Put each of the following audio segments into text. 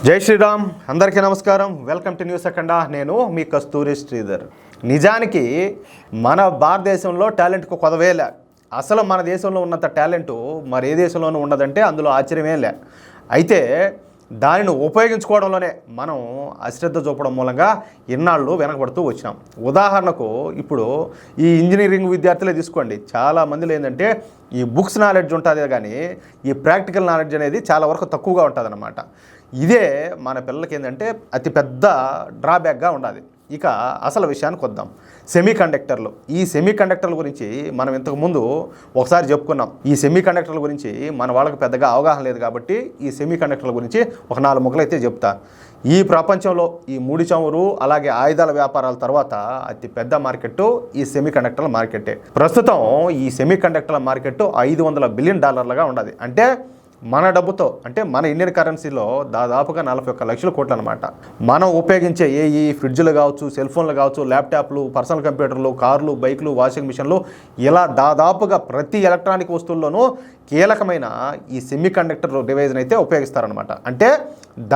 జై శ్రీరామ్, అందరికీ నమస్కారం. వెల్కమ్ టు న్యూస్ అఖండ. నేను మీ కస్తూరి శ్రీధర్. నిజానికి మన భారతదేశంలో టాలెంట్కు కొదవేలే. అసలు మన దేశంలో ఉన్నంత టాలెంటు మరి ఏ దేశంలోనూ ఉన్నదంటే అందులో ఆశ్చర్యమే లే. అయితే దానిని ఉపయోగించుకోవడంలోనే మనం అశ్రద్ధ చూపడం మూలంగా ఇన్నాళ్ళు వెనకబడుతూ వచ్చినాం. ఉదాహరణకు ఇప్పుడు ఈ ఇంజనీరింగ్ విద్యార్థులే తీసుకోండి. చాలామందిలో ఏంటంటే ఈ బుక్స్ నాలెడ్జ్ ఉంటుంది కానీ ఈ ప్రాక్టికల్ నాలెడ్జ్ అనేది చాలా వరకు తక్కువగా ఉంటుంది అన్నమాట. ఇదే మన పిల్లలకి ఏంటంటే అతిపెద్ద డ్రాబ్యాక్గా ఉండాలి. ఇక అసలు విషయానికి వద్దాం. సెమీ కండక్టర్లు. ఈ సెమీ కండక్టర్ల గురించి మనం ఇంతకుముందు ఒకసారి చెప్పుకున్నాం. ఈ సెమీ కండక్టర్ల గురించి మన వాళ్ళకి పెద్దగా అవగాహన లేదు కాబట్టి ఈ సెమీ కండక్టర్ల గురించి ఒక 4 ముక్కలు అయితే చెప్తా. ఈ ప్రపంచంలో ఈ ముడి చమురు అలాగే ఆయుధాల వ్యాపారాల తర్వాత అతి పెద్ద మార్కెట్ ఈ సెమీ కండక్టర్ల మార్కెటే. ప్రస్తుతం ఈ సెమీ కండక్టర్ల మార్కెట్ $500 బిలియన్ ఉన్నది. అంటే మన డబ్బుతో అంటే మన ఇండియన్ కరెన్సీలో దాదాపుగా 41 లక్షల కోట్లు అనమాట. మనం ఉపయోగించే ఈ ఫ్రిడ్జ్లు కావచ్చు, సెల్ ఫోన్లు కావచ్చు, ల్యాప్టాప్లు, పర్సనల్ కంప్యూటర్లు, కార్లు, బైక్లు, వాషింగ్ మిషన్లు, ఇలా దాదాపుగా ప్రతి ఎలక్ట్రానిక్ వస్తువుల్లోనూ కీలకమైన ఈ సెమీ కండక్టర్ డివైజ్ని అయితే ఉపయోగిస్తారనమాట. అంటే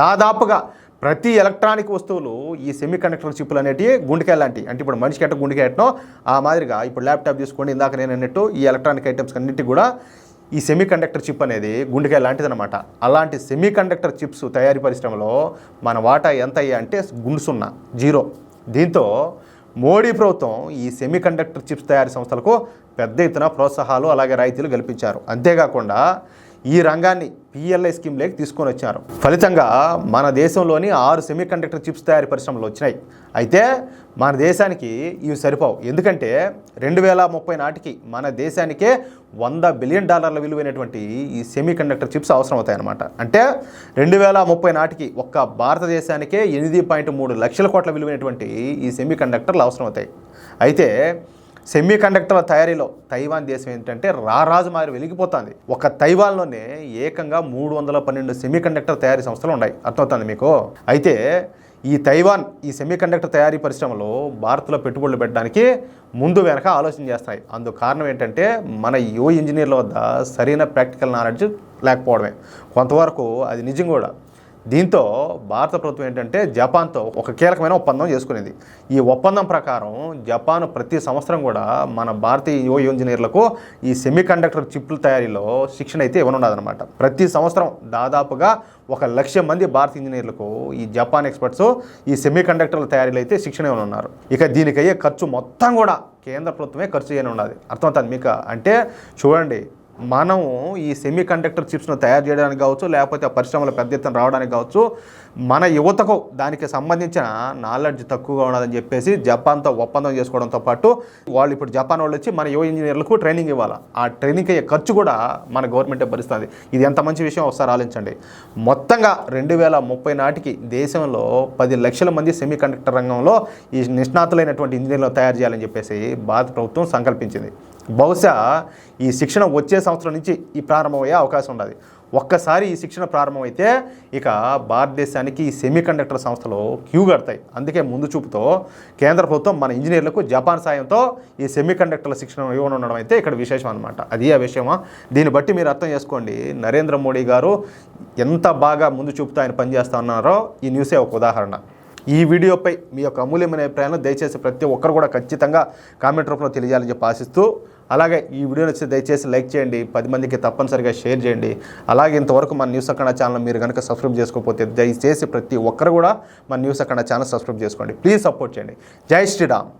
దాదాపుగా ప్రతి ఎలక్ట్రానిక్ వస్తువులు ఈ సెమీ కండక్టర్ చిప్పులు అనేటివి గుండెకాయ లాంటివి. అంటే ఇప్పుడు మనిషికి ఎట్ట గుండెకాయ ఎట్టనో ఆ మాదిరిగా ఇప్పుడు ల్యాప్టాప్ తీసుకోండి, ఇందాక నేను అన్నట్టు ఈ ఎలక్ట్రానిక్ ఐటమ్స్ అన్నింటికి కూడా ఈ సెమీ కండక్టర్ చిప్ అనేది గుండెకాయ లాంటిదనమాట. అలాంటి సెమీ కండక్టర్ చిప్స్ తయారీ పరిశ్రమలో మన వాటా ఎంత అయ్యా అంటే గుండుసున్నా 0. దీంతో మోడీ ప్రభుత్వం ఈ సెమీ కండక్టర్ చిప్స్ తయారీ సంస్థలకు పెద్ద ఎత్తున ప్రోత్సాహాలు అలాగే రాయితీలు కల్పించారు. అంతేకాకుండా ఈ రంగాన్ని PLI స్కీమ్లోకి తీసుకొని వచ్చారు. ఫలితంగా మన దేశంలోని 6 సెమీ కండక్టర్ చిప్స్ తయారీ పరిశ్రమలు వచ్చినాయి. అయితే మన దేశానికి ఇవి సరిపోవు. ఎందుకంటే 2030 నాటికి మన దేశానికే $100 బిలియన్ విలువైనటువంటి ఈ సెమీ కండక్టర్ చిప్స్ అవసరం అవుతాయన్నమాట. అంటే 2030 నాటికి ఒక్క భారతదేశానికే 8.3 లక్షల కోట్ల విలువైనటువంటి ఈ సెమీ కండక్టర్లు అవసరం అవుతాయి. అయితే సెమీ కండక్టర్ల తయారీలో తైవాన్ దేశం ఏంటంటే రారాజు మారి వెలిగిపోతుంది. ఒక తైవాన్లోనే ఏకంగా 312 సెమీ కండక్టర్ తయారీ సంస్థలు ఉన్నాయి. అర్థమవుతుంది మీకు. అయితే ఈ తైవాన్ ఈ సెమీ కండక్టర్ తయారీ పరిశ్రమలో భారత్లో పెట్టుబడులు పెట్టడానికి ముందు వెనక ఆలోచన చేస్తాయి. అందుకు కారణం ఏంటంటే మన యువ ఇంజనీర్ల వద్ద సరైన ప్రాక్టికల్ నాలెడ్జ్ లేకపోవడమే. కొంతవరకు అది నిజం కూడా. దీంతో భారత ప్రభుత్వం ఏంటంటే జపాన్తో ఒక కీలకమైన ఒప్పందం చేసుకునేది. ఈ ఒప్పందం ప్రకారం జపాన్ ప్రతి సంవత్సరం కూడా మన భారతీయ యువ ఇంజనీర్లకు ఈ సెమీ కండక్టర్ చిప్ల తయారీలో శిక్షణ అయితే ఇవ్వనున్నదనమాట. ప్రతి సంవత్సరం దాదాపుగా 1,00,000 మంది భారతీయ ఇంజనీర్లకు ఈ జపాన్ ఎక్స్పర్ట్స్ ఈ సెమీ కండక్టర్ల తయారీలో అయితే శిక్షణ ఇవ్వనున్నారు. ఇక దీనికి అయ్యే ఖర్చు మొత్తం కూడా కేంద్ర ప్రభుత్వమే ఖర్చు చేయని ఉన్నది. అర్థమవుతుంది మీకు. అంటే చూడండి, మనము ఈ సెమీ కండక్టర్ చిప్స్ను తయారు చేయడానికి కావచ్చు, లేకపోతే ఆ పరిశ్రమలు పెద్ద ఎత్తున రావడానికి కావచ్చు, మన యువతకు దానికి సంబంధించిన నాలెడ్జ్ తక్కువగా ఉన్నదని చెప్పేసి జపాన్తో ఒప్పందం చేసుకోవడంతో పాటు వాళ్ళు ఇప్పుడు జపాన్ వాళ్ళు వచ్చి మన యువ ఇంజనీర్లకు ట్రైనింగ్ ఇవ్వాలి. ఆ ట్రైనింగ్ అయ్యే ఖర్చు కూడా మన గవర్నమెంటే భరిస్తుంది. ఇది ఎంత మంచి విషయం ఒకసారి ఆలోచించండి. మొత్తంగా 2030 నాటికి దేశంలో 10 లక్షల మంది సెమీ కండక్టర్ రంగంలో ఈ నిష్ణాతులైనటువంటి ఇంజనీర్లను తయారు చేయాలని చెప్పేసి భారత ప్రభుత్వం సంకల్పించింది. బహుశా ఈ శిక్షణ వచ్చే సంవత్సరం నుంచి ఈ ప్రారంభమయ్యే అవకాశం ఉన్నది. ఒక్కసారి ఈ శిక్షణ ప్రారంభమైతే ఇక భారతదేశానికి ఈ సెమీ కండక్టర్ సంస్థలు క్యూ కడతాయి. అందుకే ముందు చూపుతో కేంద్ర ప్రభుత్వం మన ఇంజనీర్లకు జపాన్ సాయంతో ఈ సెమీ కండక్టర్ల శిక్షణ ఇవ్వనుండడం అయితే ఇక్కడ విశేషం అనమాట. అది ఆ విషయమా. దీన్ని బట్టి మీరు అర్థం చేసుకోండి నరేంద్ర మోడీ గారు ఎంత బాగా ముందు చూపుతూ ఆయన పనిచేస్తా ఉన్నారో ఈ న్యూసే ఒక ఉదాహరణ. ఈ వీడియోపై మీ యొక్క అమూల్యమైన అభిప్రాయాలను దయచేసి ప్రతి ఒక్కరు కూడా ఖచ్చితంగా కామెంట్ రూపంలో తెలియజేయాలని చెప్పి ఆశిస్తూ, అలాగే ఈ వీడియో నచ్చితే దయచేసి లైక్ చేయండి, 10 మందికి తప్పనిసరిగా షేర్ చేయండి. అలాగే ఇంతవరకు మన న్యూస్ అఖండ ఛానల్ మీరు కనుక సబ్స్క్రైబ్ చేసుకోకపోతే దయచేసి ప్రతి ఒక్కరు కూడా మన న్యూస్ అఖండ ఛానల్ సబ్స్క్రైబ్ చేసుకోండి. ప్లీజ్ సపోర్ట్ చేయండి. జై శ్రీరామ్.